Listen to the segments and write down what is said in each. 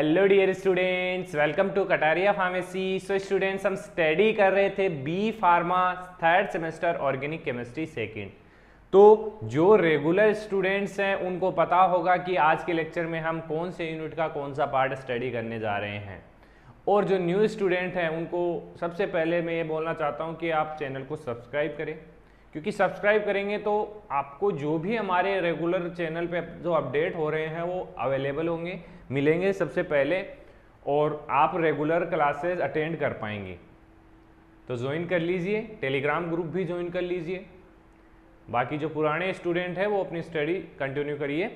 Hello dear students, welcome to Kataria pharmacy. So students, हम study कर रहे थे B pharma third semester organic chemistry second. तो जो रेगुलर स्टूडेंट्स हैं उनको पता होगा कि आज के लेक्चर में हम कौन से यूनिट का कौन सा पार्ट स्टडी करने जा रहे हैं। और जो न्यू स्टूडेंट हैं उनको सबसे पहले मैं ये बोलना चाहता हूँ कि आप चैनल को सब्सक्राइब करें, क्योंकि सब्सक्राइब करेंगे तो आपको जो भी हमारे रेगुलर चैनल पे जो अपडेट हो रहे हैं वो अवेलेबल होंगे, मिलेंगे सबसे पहले, और आप रेगुलर क्लासेस अटेंड कर पाएंगे। तो ज्वाइन कर लीजिए, टेलीग्राम ग्रुप भी ज्वाइन कर लीजिए। बाकी जो पुराने स्टूडेंट हैं वो अपनी स्टडी कंटिन्यू करिए।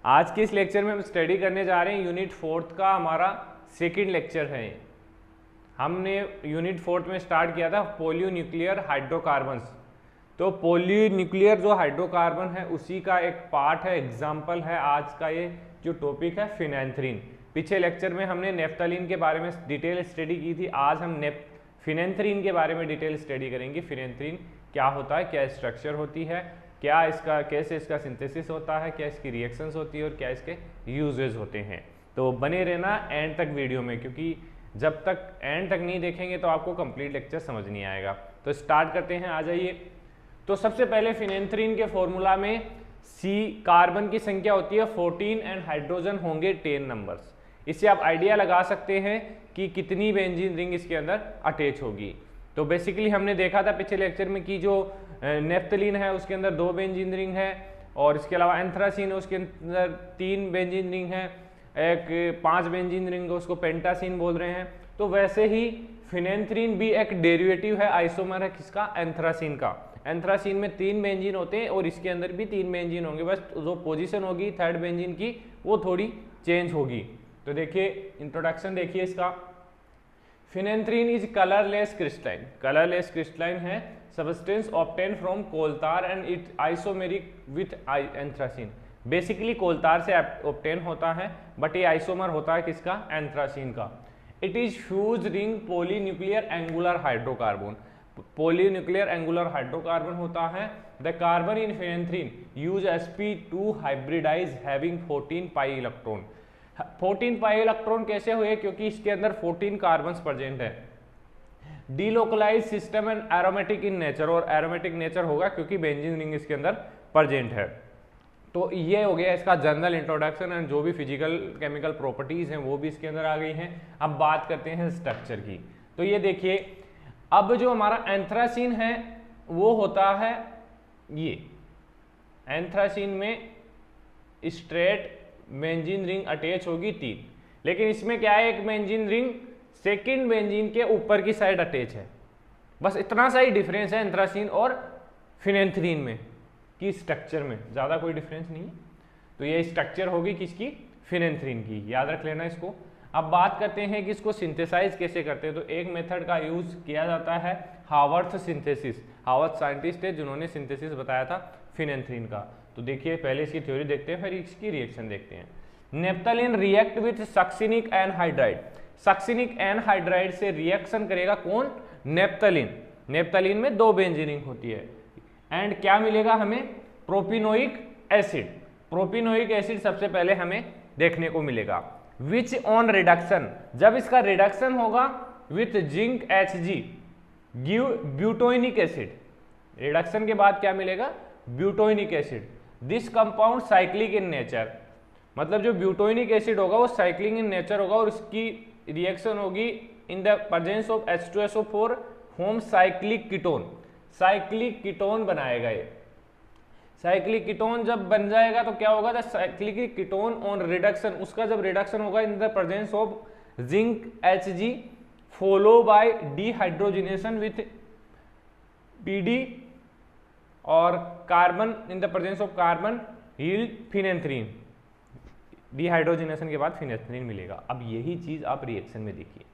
आज के इस लेक्चर में हम स्टडी करने जा रहे हैं यूनिट 4 का, हमारा सेकेंड लेक्चर है। हमने यूनिट 4 में स्टार्ट किया था पॉलीन्यूक्लियर हाइड्रोकार्बन्स। तो पॉलीन्यूक्लियर जो हाइड्रोकार्बन है उसी का एक पार्ट है, एग्जाम्पल है आज का ये जो टॉपिक है फिनेंथ्रीन। पिछले लेक्चर में हमने नेफ्थलीन के बारे में डिटेल स्टडी की थी, आज हम फिनेंथ्रीन के बारे में डिटेल स्टडी करेंगे। फिनेंथ्रीन क्या होता है, क्या स्ट्रक्चर होती है, क्या इसका कैसे इसका सिंथेसिस होता है, क्या इसकी रिएक्शंस होती है और क्या इसके यूजेस होते हैं। तो बने रहना एंड तक वीडियो में, क्योंकि जब तक एंड तक नहीं देखेंगे तो आपको कंप्लीट लेक्चर समझ नहीं आएगा। तो स्टार्ट करते हैं, आ जाइए। तो सबसे पहले फिनेंथ्रीन के फॉर्मूला में सी कार्बन की संख्या होती है 14 एंड हाइड्रोजन होंगे 10 नंबर्स। इससे आप आइडिया लगा सकते हैं कि कितनी बेंजीन रिंग इसके अंदर अटैच होगी। तो बेसिकली हमने देखा था पिछले लेक्चर में कि जो नेफ्थलीन है उसके अंदर 2 बेंजीन रिंग है, और इसके अलावा एंथ्रासीन है उसके अंदर 3 बेंजीन रिंग है, एक 5 बेंजीन रिंग है, उसको पेंटासीन बोल रहे हैं। तो वैसे ही फिनेंथ्रीन भी एक डेरिवेटिव है, आइसोमर है किसका, एंथ्रासीन का। एंथ्रासीन में 3 बेंजीन होते हैं और इसके अंदर भी 3 बेंजीन होंगे, बस जो पोजीशन होगी थर्ड बेंजीन की वो थोड़ी चेंज होगी। तो देखिए इंट्रोडक्शन देखिए इसका। Phenanthrene is colourless crystalline. Colourless crystalline है substance obtain from coal tar and it isomeric with anthracene. Basically coal tar से ऑब्टेन होता है, बट ये आइसोमर होता है किसका, एंथ्रासीन का। It is fused ring polynuclear angular hydrocarbon. Polynuclear angular hydrocarbon होता है। The carbon in phenanthrene use sp2 hybridize having 14 pi electron. 14 pi electron कैसे हुए, क्योंकि इसके अंदर 14 कार्बन्स प्रेजेंट है। Delocalize system and aromatic in nature, और एरोमेटिक नेचर होगा क्योंकि बेंजीन रिंग इसके अंदर प्रेजेंट है। तो ये हो गया इसका जनरल इंट्रोडक्शन, एंड जो भी फिजिकल केमिकल प्रॉपर्टीज हैं वो भी इसके अंदर आ गई हैं। अब बात करते हैं स्ट्रक्चर की। तो ये देखिए, अब जो हमारा एंथ्रासीन है वो होता है ये, एंथ्रासीन में स्ट्रेट बेंजीन रिंग अटैच होगी 3, लेकिन इसमें क्या है, एक बेंजीन रिंग सेकंड बेंजीन के ऊपर की साइड अटैच है। बस इतना सा ही डिफरेंस है एंथ्रासीन और फिनेंथ्रीन में की स्ट्रक्चर में, ज़्यादा कोई डिफरेंस नहीं है। तो ये स्ट्रक्चर होगी किसकी, फिनेंथ्रीन की, याद रख लेना इसको। अब बात करते हैं कि इसको सिंथेसाइज कैसे करते हैं। तो एक मेथड का यूज किया जाता है हावर्थ सिंथेसिस। हावर्थ साइंटिस्ट है जिन्होंने सिंथेसिस बताया था फिनेंथ्रीन का। तो देखिए पहले इसकी थ्योरी देखते हैं, फिर इसकी रिएक्शन देखते हैं। Naphthalene react with succinic anhydride. Succinic anhydride से रिएक्शन करेगा कौन, नेफ्थलीन। नेफ्थलीन में 2 बेंजीन रिंग होती है, एंड क्या मिलेगा हमें, प्रोपिनोइक एसिड। प्रोपिनोइक एसिड सबसे पहले हमें देखने को मिलेगा। विच ऑन रिडक्शन, जब इसका रिडक्शन होगा with zinc Hg give butanoic acid. Reduction के बाद क्या मिलेगा, butanoic acid. This compound cyclic in nature, मतलब जो ब्यूटोइनिक एसिड होगा वो साइक्लिक इन नेचर होगा, और उसकी रिएक्शन होगी इन the presence of H2SO4 form cyclic ketone. Cyclic ketone बनाएगा ये। साइक्लिक कीटोन जब बन जाएगा तो क्या होगा, the cyclic ketone on reduction, उसका जब रिडक्शन होगा in the presence of zinc Hg follow by dehydrogenation with Pd और carbon in the presence of carbon yield phenanthrene. Dehydrogenation के बाद फिनेंथ्रीन मिलेगा। अब यही चीज आप रिएक्शन में देखिए,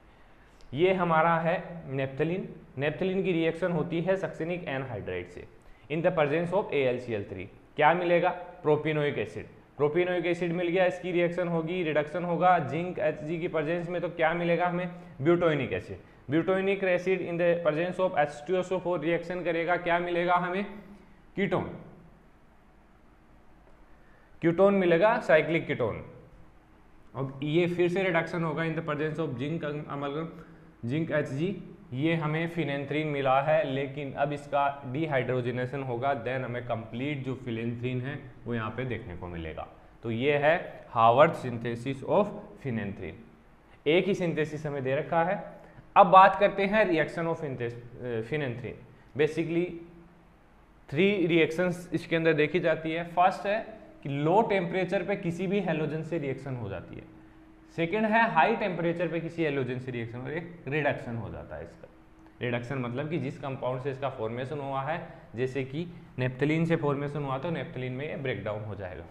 ये हमारा है नेफ्थलीन। नेफ्थलीन की रिएक्शन होती है सक्सिनिक एनहाइड्राइड से इन द प्रेजेंस ऑफ AlCl3। क्या मिलेगा, प्रोपिनोइक एसिड। प्रोपिनोइक एसिड मिल गया, इसकी रिएक्शन होगी, रिडक्शन होगा जिंक Hg की प्रेजेंस में, तो क्या मिलेगा हमें, butanoic acid. Butanoic acid in the presence of H2SO4 reaction करेगा, क्या मिलेगा हमें, कीटोन। कीटोन मिलेगा, साइक्लिक कीटोन। अब ये फिर से रिडक्शन होगा in the presence of zinc amalgam, zinc Hg, ये हमें फिनेंथ्रीन मिला है, लेकिन अब इसका डिहाइड्रोजनेशन होगा, देन हमें कंप्लीट जो फिनेंथ्रीन है वो यहाँ पे देखने को मिलेगा। तो ये है हार्वर्ड सिंथेसिस ऑफ फिनेंथ्रीन। एक ही सिंथेसिस हमें दे रखा है। अब बात करते हैं reaction of phenanthrene. Basically 3 reactions इसके अंदर देखी जाती है। फर्स्ट है कि लो टेम्परेचर पे किसी भी हेलोजन से रिएक्शन हो जाती है। सेकेंड है हाई टेम्परेचर पे किसी हेलोजन से रिएक्शन और एक रिडक्शन हो जाता है इसका। रिडक्शन मतलब कि जिस कंपाउंड से इसका फॉर्मेशन हुआ है, जैसे कि नेप्थलीन से फॉर्मेशन हुआ तो नेप्थलीन में ये ब्रेक डाउन हो जाएगा।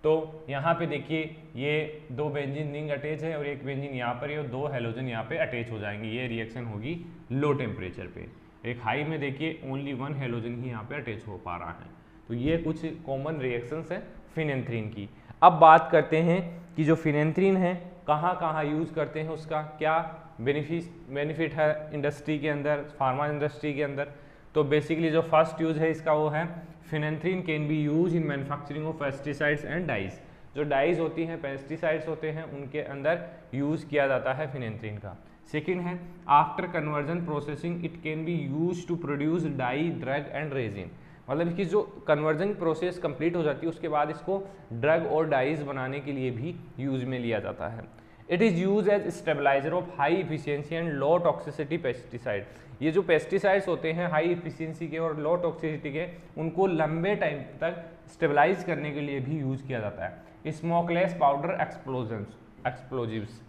तो यहाँ पे देखिए ये 2 बेंजीन रिंग अटैच है और एक बेंजीन यहाँ पर है और 2 हेलोजन यहाँ पे अटैच हो जाएंगे। ये रिएक्शन होगी लो टेम्परेचर पे। एक हाई में देखिए ओनली 1 हेलोजन ही यहाँ पे अटैच हो पा रहा है। तो ये कुछ कॉमन रिएक्शंस हैं फिनेंथ्रीन की। अब बात करते हैं कि जो फिनेंथ्रीन है कहाँ कहाँ यूज़ करते हैं, उसका क्या बेनिफिट है इंडस्ट्री के अंदर, फार्मा इंडस्ट्री के अंदर। तो बेसिकली जो फर्स्ट यूज़ है इसका वो है phenanthrene can be use in manufacturing of pesticides and dyes. जो डाइज होती हैं, पेस्टिसाइड्स होते हैं, उनके अंदर यूज़ किया जाता है फिनेंथ्रीन का। सेकेंड है after conversion processing it can be use to produce dye, drug and resin. मतलब कि जो कन्वर्जन प्रोसेस कंप्लीट हो जाती है उसके बाद इसको ड्रग और डाइज बनाने के लिए भी यूज में लिया जाता है। It is use as stabilizer of high efficiency and low toxicity pesticide. ये जो पेस्टिसाइड्स होते हैं हाई इफिशियंसी के और लो टॉक्सिसिटी के, उनको लंबे टाइम तक स्टेबलाइज करने के लिए भी यूज किया जाता है। स्मोकलेस पाउडर एक्सप्लोजिव्स,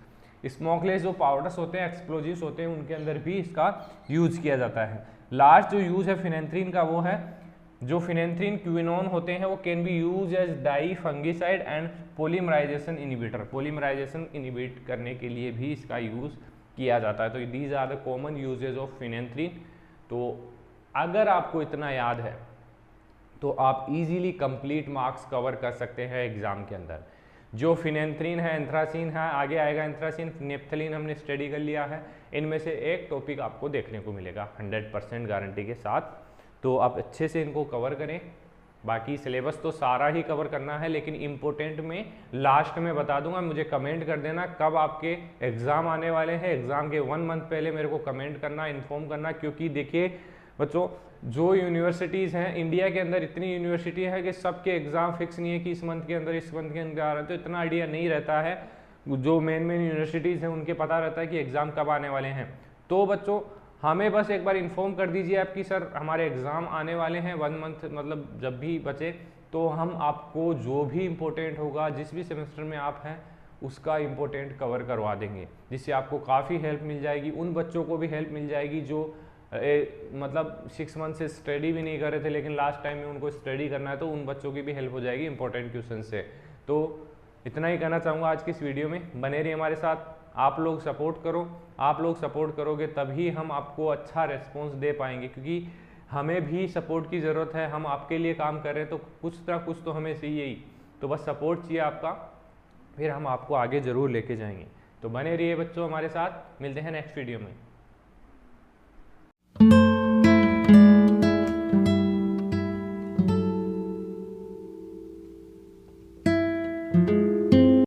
स्मोकलेस जो पाउडर्स होते हैं, एक्सप्लोजिव्स होते हैं, उनके अंदर भी इसका यूज किया जाता है। लास्ट जो यूज है फिनेंथ्रीन का वो है जो फिनेंथ्रीन क्विनोन होते हैं वो can be use as dye, fungicide and polymerization inhibitor. Polymerization inhibit करने के लिए भी इसका यूज किया जाता है। तो these are the common usages of phenanthrene. तो अगर आपको इतना याद है तो आप इजीली कंप्लीट मार्क्स कवर कर सकते हैं एग्जाम के अंदर। जो फिनेंथ्रीन है, एंथ्रासीन है, आगे आएगा एंथ्रासीन, नेप्थलीन हमने स्टडी कर लिया है। इनमें से एक टॉपिक आपको देखने को मिलेगा 100% गारंटी के साथ। तो आप अच्छे से इनको कवर करें। बाकी सिलेबस तो सारा ही कवर करना है, लेकिन इम्पोर्टेंट में लास्ट में बता दूंगा। मुझे कमेंट कर देना कब आपके एग्ज़ाम आने वाले हैं। एग्ज़ाम के 1 मंथ पहले मेरे को कमेंट करना, इन्फॉर्म करना, क्योंकि देखिए बच्चों जो यूनिवर्सिटीज़ हैं इंडिया के अंदर, इतनी यूनिवर्सिटी है कि सबके एग्ज़ाम फिक्स नहीं है कि इस मंथ के अंदर आ रहा है। तो इतना आइडिया नहीं रहता है। जो मेन यूनिवर्सिटीज़ हैं उनके पता रहता है कि एग्ज़ाम कब आने वाले हैं। तो बच्चों हमें बस एक बार इन्फॉर्म कर दीजिए आपकी सर हमारे एग्ज़ाम आने वाले हैं 1 मंथ, मतलब जब भी बचे, तो हम आपको जो भी इम्पोर्टेंट होगा जिस भी सेमेस्टर में आप हैं उसका इम्पोर्टेंट कवर करवा देंगे, जिससे आपको काफ़ी हेल्प मिल जाएगी। उन बच्चों को भी हेल्प मिल जाएगी जो मतलब 6 मंथ से स्टडी भी नहीं कर रहे थे लेकिन लास्ट टाइम में उनको स्टडी करना है, तो उन बच्चों की भी हेल्प हो जाएगी इंपॉर्टेंट क्वेश्चन से। तो इतना ही कहना चाहूँगा आज की इस वीडियो में। बने रहिए हमारे साथ, आप लोग सपोर्ट करो। आप लोग सपोर्ट करोगे तभी हम आपको अच्छा रिस्पॉन्स दे पाएंगे, क्योंकि हमें भी सपोर्ट की ज़रूरत है। हम आपके लिए काम कर रहे हैं तो कुछ ना कुछ तो हमें चाहिए ही। तो बस सपोर्ट चाहिए आपका, फिर हम आपको आगे ज़रूर लेके जाएंगे। तो बने रहिए बच्चों हमारे साथ, मिलते हैं नेक्स्ट वीडियो में।